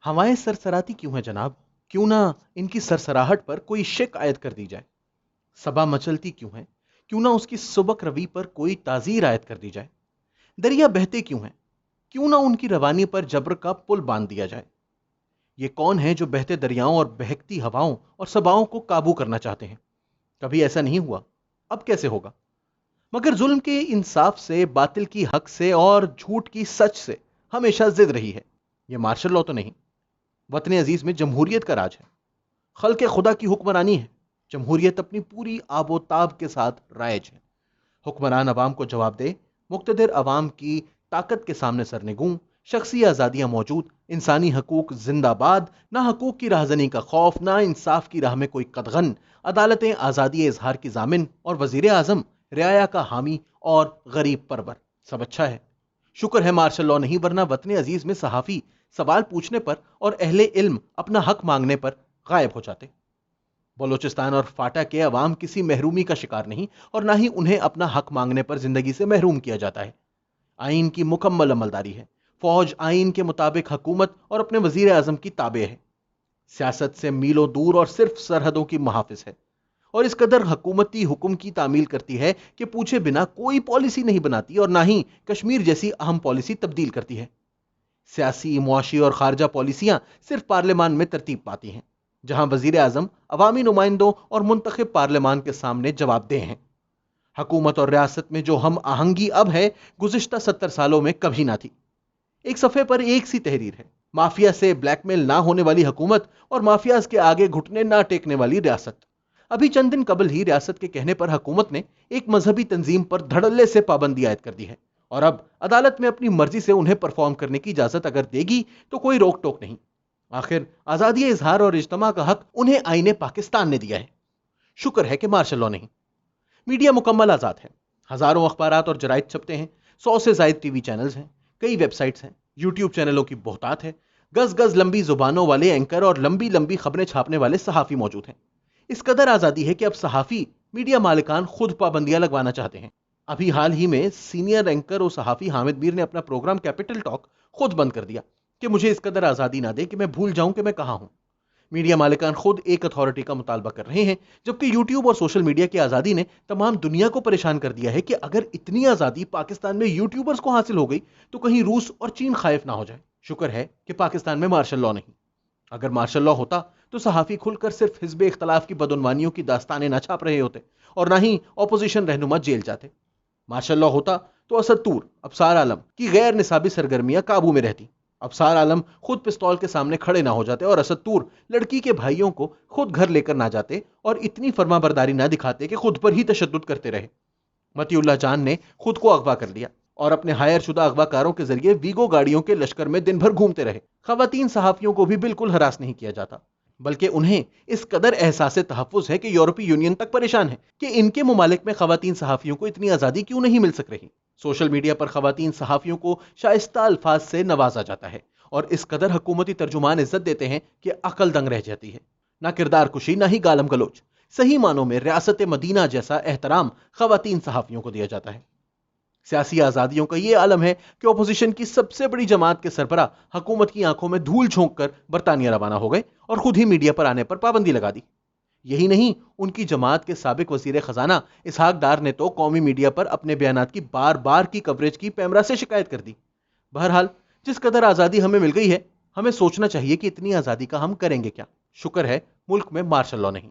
हवाएं सरसराती क्यों हैं जनाब? क्यों ना इनकी सरसराहट पर कोई शिक आयद कर दी जाए। सबा मचलती क्यों है? क्यों ना उसकी सुबक रवि पर कोई ताजीर आयद कर दी जाए। दरिया बहते क्यों हैं? क्यों ना उनकी रवानी पर जबर का पुल बांध दिया जाए। ये कौन है जो बहते दरियाओं और बहकती हवाओं और सबाओं को काबू करना चाहते हैं? कभी ऐसा नहीं हुआ, अब कैसे होगा? मगर जुल्म के इंसाफ से, बातिल की हक से और झूठ की सच से हमेशा जिद रही है। यह मार्शल लॉ तो नहीं, वतन अजीज में जमहूरियत का राज है। खल्के खुदा की हुक्मरानी है। जमहूरियत अपनी पूरी आबोताब के साथ राइज है। हुक्मरान अवाम को जवाब दे, मुक्तदिर अवाम की ताकत के सामने सरनिगूं, शख्सी आज़ादियां मौजूद, इंसानी हकूक जिंदाबाद, ना हकूक की राहजनी का खौफ, ना इंसाफ की राह में कोई कदगन, अदालतें आज़ादी इजहार की जामिन और वजीर आजम रियाया का हामी और गरीब परवर। सब अच्छा है, शुक्र है मार्शल लॉ नहीं, वरना वतन अजीज में सहाफ़ी सवाल पूछने पर और अहले इल्म अपना हक मांगने पर गायब हो जाते। बलोचिस्तान और फाटा के अवाम किसी महरूमी का शिकार नहीं और ना ही उन्हें अपना हक मांगने पर जिंदगी से महरूम किया जाता है। आइन की मुकम्मल अमलदारी है। फौज आइन के मुताबिक हुकूमत और अपने वजीर आजम की ताबे है। सियासत से मीलों दूर और सिर्फ सरहदों की मुहाफिज है। और इस कदर हुकूमती हुक्म की तामील करती है कि पूछे बिना कोई पॉलिसी नहीं बनाती और ना ही कश्मीर जैसी अहम पॉलिसी तब्दील करती है। सियासी, मुआशी और खारजा पॉलिसियां सिर्फ पार्लियामान में तरतीब पाती हैं, जहां वजीर आजम अवामी नुमाइंदों और मुंतखब पार्लियामान के सामने जवाबदेह हैं। हुकूमत और रियासत में जो हम आहंगी अब है, गुज़िश्ता 70 सालों में कभी ना थी। एक सफ़े पर एक सी तहरीर है, माफिया से ब्लैकमेल ना होने वाली हुकूमत और माफियाज के आगे घुटने ना टेकने वाली रियासत। अभी चंद दिन कबल ही रियासत के कहने पर हुकूमत ने एक मजहबी तंजीम पर धड़ल्ले से पाबंदी आयद कर दी है और अब अदालत में अपनी मर्जी से उन्हें परफॉर्म करने की इजाजत अगर देगी तो कोई रोक टोक नहीं। आखिर आजादी इजहार और इज्तिमा का हक उन्हें आईने पाकिस्तान ने दिया है। शुक्र है कि मार्शल लॉ नहीं। मीडिया मुकम्मल आजाद है। हजारों अखबारात और जराइद छपते हैं, 100 से ज्यादा टीवी चैनल्स हैं, कई वेबसाइट्स हैं, यूट्यूब चैनलों की बहुतात है, गज गज लंबी जुबानों वाले एंकर और लंबी लंबी खबरें छापने वाले सहाफी मौजूद हैं। इस कदर आजादी है कि अब सहाफी मीडिया मालिकान खुद पाबंदियां लगवाना चाहते हैं। अभी हाल ही में सीनियर एंकर और सहाफी हामिद मीर ने अपना प्रोग्राम कैपिटल टॉक खुद बंद कर दिया कि मुझे इस कदर आजादी ना दे कि मैं भूल जाऊं कि मैं कहां हूं। मीडिया मालिकान खुद एक अथॉरिटी का मुतालबा कर रहे हैं, जबकि यूट्यूब और सोशल मीडिया की आजादी ने तमाम दुनिया को परेशान कर दिया है कि अगर इतनी आजादी पाकिस्तान में यूट्यूबर्स को हासिल हो गई तो कहीं रूस और चीन खाइफ ना हो जाए। शुक्र है कि पाकिस्तान में मार्शल लॉ नहीं। अगर मार्शल लॉ होता तो सहाफी खुलकर सिर्फ हिजब इख्तलाफ की बदउनवानियों की दास्तानें ना छाप रहे होते और ना ही ऑपोजिशन रहनुमा जेल जाते। मार्शल लॉ होता तो असद तूर, अबसार आलम की गैर निसाबी सरगर्मियां काबू में रहती। अबसार आलम खुद पिस्तौल के सामने खड़े ना हो जाते और असद तूर लड़की के भाइयों को खुद घर लेकर ना जाते और इतनी फर्माबरदारी ना दिखाते कि खुद पर ही तशद्दुद करते रहे। मतीउल्लाह जान ने खुद को अगवा कर लिया और अपने हायर शुदा अगवाकारों के जरिए वीगो गाड़ियों के लश्कर में दिन भर घूमते रहे। खवातीन सहाफियों को भी बिल्कुल हरास नहीं किया जाता, बल्कि उन्हें इस कदर एहसास तहफ़्फ़ुज़ है कि यूरोपीय यूनियन तक परेशान है कि इनके मुमालिक में खवातीन सहाफियों को इतनी आज़ादी क्यों नहीं मिल सक रही। सोशल मीडिया पर खवातीन सहाफियों को शाइस्ता अल्फाज से नवाजा जाता है और इस कदर हुकूमती तर्जुमान इज्जत देते हैं कि अकल दंग रह जाती है। ना किरदार कुशी, ना ही गालम गलोच, सही मानों में रियासत मदीना जैसा एहतराम खवातीन सहाफियों को दिया जाता है। सियासी आजादियों का यह आलम है कि अपोजिशन की सबसे बड़ी जमात के सरबरा हुकूमत की आंखों में धूल झोंक कर बरतानिया रवाना हो गए और खुद ही मीडिया पर आने पर पाबंदी लगा दी। यही नहीं, उनकी जमात के साबिक वजीर खजाना इसहाक डार ने तो कौमी मीडिया पर अपने बयानात की बार बार की कवरेज की पैमरा से शिकायत कर दी। बहरहाल, जिस कदर आजादी हमें मिल गई है, हमें सोचना चाहिए कि इतनी आजादी का हम करेंगे क्या। शुक्र है मुल्क में मार्शल लॉ नहीं।